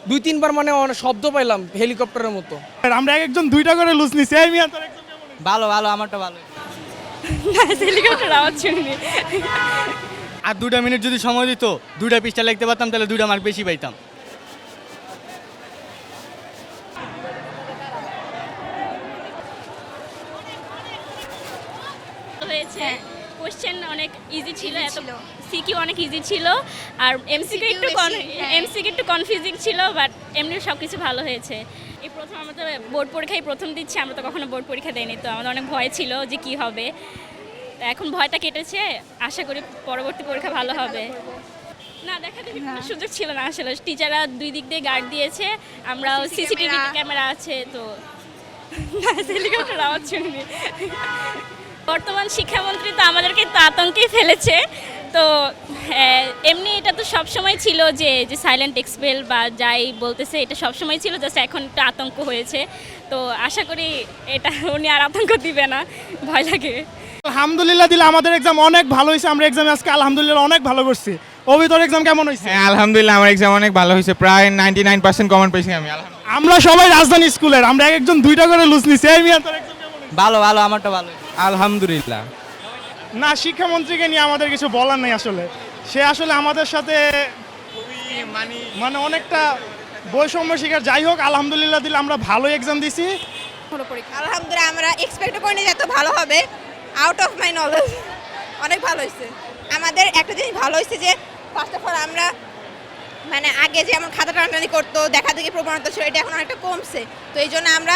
দুই তিনবার মানে শব্দ পাইলাম হেলিকপ্টারের মতো। আমরা একজন দুইটা করে লুজ নিছি। এই মিয়া তোর একজন কেমন হইছে? ভালো ভালো, আমারটা ভালো। হেলিকপ্টার আওয়াজ শুনিনি। আর 2টা মিনিট যদি সময় দিত, 2টা পৃষ্ঠা লিখতে পারতাম, তাহলে 2টা মার্ক বেশি পাইতাম। হয়েছে কোশ্চেন অনেক ইজি ছিল, এত সিকিউ অনেক ইজি ছিল, আর এমসিকিউ একটু এমসিকিউ একটু কনফিউজিং ছিল, বাট এমনি সব কিছু ভালো হয়েছে। এই প্রথম আমরা তো বোর্ড পরীক্ষায় প্রথম দিচ্ছি, আমরা তো কখনো বোর্ড পরীক্ষা দেইনি, তো আমাদের অনেক ভয় ছিল যে কি হবে। তো এখন ভয়টা কেটেছে, আশা করি পরবর্তী পরীক্ষা ভালো হবে। না দেখা দেখি কোনো সুযোগ ছিল না আসলে, টিচাররা দুই দিক দিয়ে গার্ড দিয়েছে, আমরাও সিসিটিভি ক্যামেরা আছে, তো হেলিকপ্টার আওয়াজ শুনিনি। বর্তমান শিক্ষামন্ত্রী তো আমাদেরকে তো আতঙ্কেই ফেলেছে। তো এমনি এটা তো সবসময় ছিল যে সাইলেন্ট এক্সপেল বা যাই বলতেছে, এটা সবসময় ছিল, জাস্ট এখন একটু আতঙ্ক হয়েছে। তো আশা করি এটা উনি আর আতঙ্ক দিবে না, ভয় লাগে। আলহামদুলিল্লাহ দিলে আমাদের এক্সাম অনেক ভালো হয়েছে। আমরা এক্সামে আজকে আলহামদুলিল্লাহ অনেক ভালো করছি। অভি তোর এক্সাম কেমন হয়েছে? হ্যাঁ আলহামদুলিল্লাহ, আমার এক্সাম অনেক ভালো হয়েছে, প্রায় 99% কমন পেয়েছি আমি আলহামদুলিল্লাহ। আমরা সবাই রাজধানী স্কুলের, আমরা একজন দুইটা করে লুজ নিছি। এই মিয়া তোর এক্সাম কেমন হয়েছে? ভালো ভালো, আমারটা ভালো। আলহামদুলিল্লাহ। না, শিক্ষামন্ত্রীকে নিয়ে আমাদের কিছু বলার নেই আসলে। সে আসলে আমাদের সাথে মানে অনেকটা বৈষম্য শিকার। যাই হোক, আলহামদুলিল্লাহ দিলে আমরা ভালো এক্সাম দিছি। আলহামদুলিল্লাহ, আমরা এক্সপেক্ট করিনি যে এত ভালো হবে। আউট অফ মাই নলেজ অনেক ভালো হয়েছে। আমাদের একটা জিনিস ভালো হয়েছে যে ফার্স্ট অফ অল আমরা মানে আগে যেমন খাতা টানাটানি করতো, দেখা দেখি প্রবণতা ছিল, এটা এখন অনেকটা কমছে। তো এই জন্য আমরা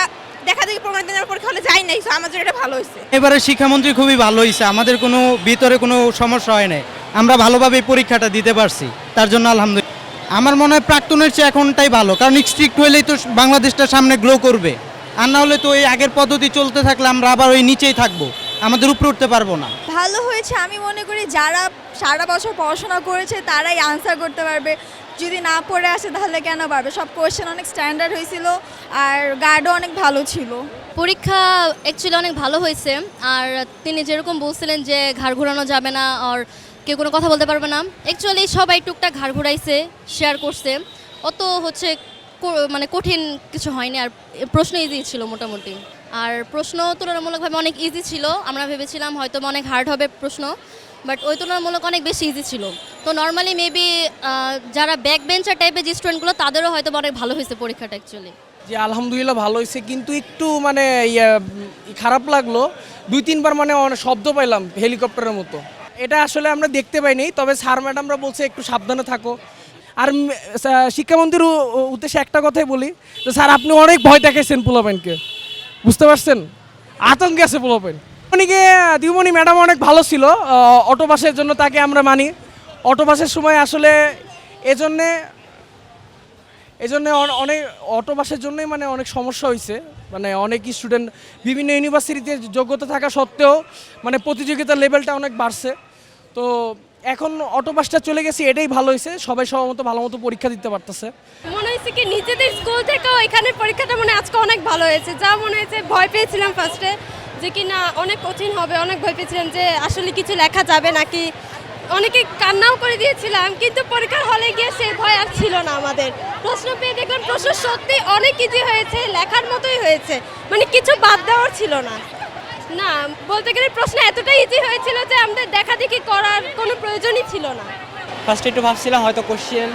দেখা দেখি প্রবণতা নেওয়ার পরীক্ষা হলে যাই নাই, তো আমার জন্য এটা ভালো হয়েছে। এবারে শিক্ষামন্ত্রী খুবই ভালো হয়েছে, আমাদের কোনো ভিতরে কোনো সমস্যা হয় নাই, আমরা ভালোভাবে এই পরীক্ষাটা দিতে পারছি, তার জন্য আলহামদুলিল্লাহ। আমার মনে হয় প্রাক্তনের চেয়ে এখনটাই ভালো, কারণ স্ট্রিক্ট হলেই তো বাংলাদেশটা সামনে গ্রো করবে, আর না হলে তো এই আগের পদ্ধতি চলতে থাকলে আমরা আবার ওই নিচেই থাকবো, আমাদের উপরে উঠতে পারবো না। ভালো হয়েছে, আমি মনে করি যারা সারা বছর পড়াশোনা করেছে তারাই আনসার করতে পারবে, যদি না পড়ে আসে তাহলে কেন পারবে। সব কোয়েশ্চেন অনেক স্ট্যান্ডার্ড হয়েছিল, আর গার্ডও অনেক ভালো ছিল। পরীক্ষা অ্যাকচুয়ালি অনেক ভালো হয়েছে, আর তিনি যেরকম বলছিলেন যে ঘাড় ঘোরানো যাবে না আর কেউ কোনো কথা বলতে পারবে না, অ্যাকচুয়ালি সবাই টুকটাক ঘাড় ঘোরাইছে, শেয়ার করছে, অত হচ্ছে মানে কঠিন কিছু হয়নি, আর প্রশ্ন ইজি ছিল মোটামুটি, আর প্রশ্ন তুলনামূলকভাবে অনেক ইজি ছিল। আমরা ভেবেছিলাম হয়তো অনেক হার্ড হবে প্রশ্ন, বাট ওই তুলনামূলক অনেক বেশি ইজি ছিল। তো নর্মালি মেবি যারা ব্যাক বেঞ্চার টাইপের যে স্টুডেন্টগুলো তাদেরও হয়তো অনেক ভালো হয়েছে পরীক্ষাটা অ্যাকচুয়ালি। যে আলহামদুলিল্লাহ ভালো হয়েছে, কিন্তু একটু মানে খারাপ লাগলো, দুই তিনবার মানে শব্দ পাইলাম হেলিকপ্টারের মতো। এটা আসলে আমরা দেখতে পাইনি, তবে স্যার ম্যাডামরা বলছে একটু সাবধানে থাকো। আর শিক্ষামন্ত্রীর উদ্দেশ্যে একটা কথাই বলি, তো স্যার আপনি অনেক ভয় দেখাইছেন পোলাপাইনকে, বুঝতে পারছেন, আতঙ্কে আছে পোলাপাইন। উনিকে দিদিমণি ম্যাডাম অনেক ভালো ছিল, অটো পাসের জন্য তাকে আমরা মানি। অটো পাসের সময় আসলে এজন্যে অনেক অটো পাসের জন্যই মানে অনেক সমস্যা হয়েছে, মানে অনেক স্টুডেন্ট বিভিন্ন ইউনিভার্সিটিতে যোগ্যতা থাকা সত্ত্বেও মানে প্রতিযোগিতার লেভেলটা অনেক বাড়ছে। তো এখন অটো পাসটা চলে গেছে, এটাই ভালো হয়েছে, সবাই সবার ভালো মতো পরীক্ষা দিতে পারতেছে। মনে হয়েছে কি নিজেদের স্কুল থেকেও এখানে পরীক্ষাটা মনে আজকে অনেক ভালো হয়েছে। যা মনে হয়েছে ভয় পেয়েছিলাম ফার্স্টে যে কি না অনেক কঠিন হবে, অনেক ভয় পেয়েছিলাম যে আসলে কিছু লেখা যাবে নাকি, অনেকে কান্নাও করে দিয়েছিলাম, কিন্তু পরীক্ষার হলে গিয়ে সেই ভয় আর ছিল না আমাদের। প্রশ্ন পেয়ে দেখলাম প্রশ্ন সত্যি অনেক ইজি হয়েছে, লেখার মতোই হয়েছে, মানে কিছু বাদ দেওয়ার ছিল না। না বলতে গেলে প্রশ্ন এতটাই ইজি হয়েছিল যে আমাদের দেখা দেখি করার কোনো প্রয়োজনই ছিল না। ফার্স্টে একটু ভাবছিলাম হয়তো কোশ্চেন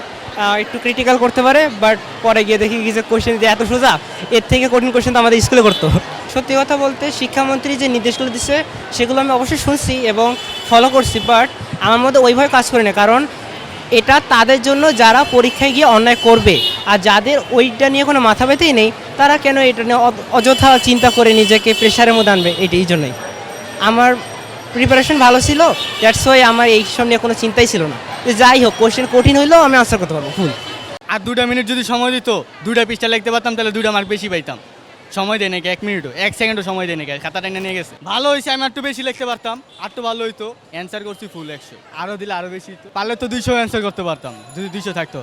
একটু ক্রিটিক্যাল করতে পারে, বাট পরে গিয়ে দেখি যে কোশ্চেন যে এত সোজা, এর থেকে কঠিন কোশ্চেন তো আমাদের স্কুলে করতো। সত্যি কথা বলতে শিক্ষামন্ত্রী যে নির্দেশগুলো দিচ্ছে সেগুলো আমি অবশ্যই শুনছি এবং ফলো করছি, বাট আমার মধ্যে ওইভাবে কাজ করে না, কারণ এটা তাদের জন্য যারা পরীক্ষায় গিয়ে অন্যায় করবে, আর যাদের ওইটা নিয়ে কোনো মাথা ব্যথাই নেই তারা কেন এটা নিয়ে অযথা চিন্তা করে নিজেকে প্রেশারের মধ্যে আনবে, এই জন্যই আমার প্রিপারেশন ভালো ছিল, দ্যাটস ওয়াই আমার এই সব নিয়ে কোনো চিন্তাই ছিল না। যাই হোক, কোশ্চেন কঠিন হইলেও আমি আনসার করতে পারবো ফুল। আর 2টা মিনিট যদি সময় দিত, 2টা পৃষ্ঠা লিখতে পারতাম, তাহলে 2টা মার্ক বেশি পাইতাম। সময় দেয় নাকি 1 মিনিটও 1 সেকেন্ডও সময় দেয় নাকি, খাতা টাইনা নিয়ে গেছে। ভালো হয়েছে, আমি একটু বেশি লিখতে পারতাম, আর তো ভালো হইতো। অ্যান্সার করছি ফুল 100, আরও দিলে আরও বেশি, পারলে তো 200 অ্যান্সার করতে পারতাম যদি 200 থাকতো।